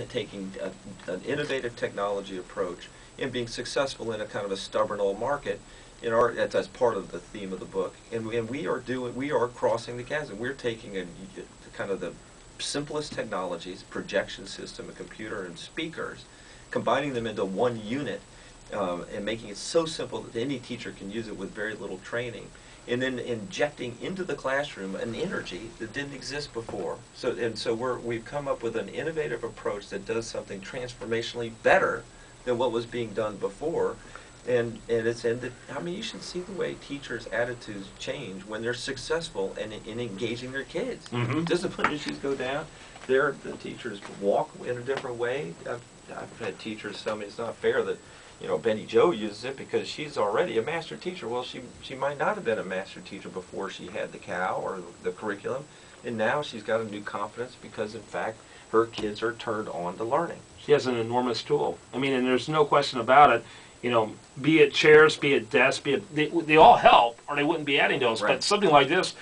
taking an innovative technology approach and being successful in a kind of a stubborn old market. That's part of the theme of the book, and we are crossing the chasm. We're taking kind of the simplest technologies, projection system, a computer, and speakers, combining them into one unit, and making it so simple that any teacher can use it with very little training, and then injecting into the classroom an energy that didn't exist before. So we've come up with an innovative approach that does something transformationally better than what was being done before. And I mean, you should see the way teachers' attitudes change when they're successful in engaging their kids. Mm-hmm. Discipline issues go down. The teachers walk in a different way. I've had teachers tell me it's not fair that, Benny Jo uses it because she's already a master teacher. Well, she might not have been a master teacher before she had the cow or the curriculum, and now she's got a new confidence because, in fact, her kids are turned on to learning. She has an enormous tool. I mean, and there's no question about it. Be it chairs, be it desks, they all help, or they wouldn't be adding those. Right. But something like this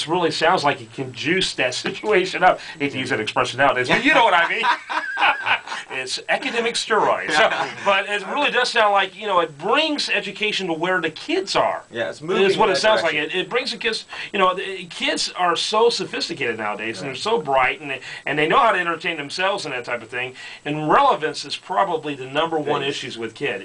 really sounds like it can juice that situation up. I hate to use that expression nowadays, but you know what I mean. It's academic steroids. But it really does sound like, it brings education to where the kids are. Yeah, it's moving. Is what it sounds direction. like. It brings the kids, the kids are so sophisticated nowadays, and they're so bright, and they know how to entertain themselves and that type of thing. And relevance is probably the number one issues with kids.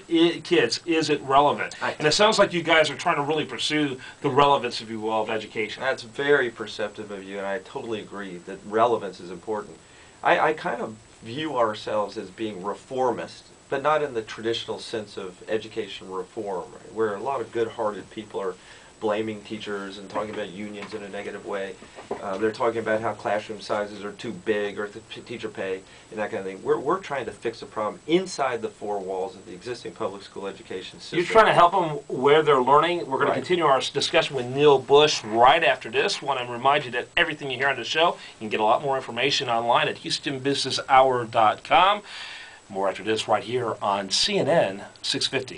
Is it relevant? And it sounds like you guys are trying to really pursue the relevance, if you will, of education. That's very perceptive of you, and I totally agree that relevance is important. I kind of view ourselves as being reformist, but not in the traditional sense of education reform, where a lot of good-hearted people are blaming teachers and talking about unions in a negative way. They're talking about how classroom sizes are too big or the teacher pay and that kind of thing. We're trying to fix a problem inside the four walls of the existing public school education system. You're trying to help them where they're learning. We're going to continue our discussion with Neil Bush right after this. I want to remind you that everything you hear on the show, you can get a lot more information online at HoustonBusinessHour.com. More after this right here on CNN 650.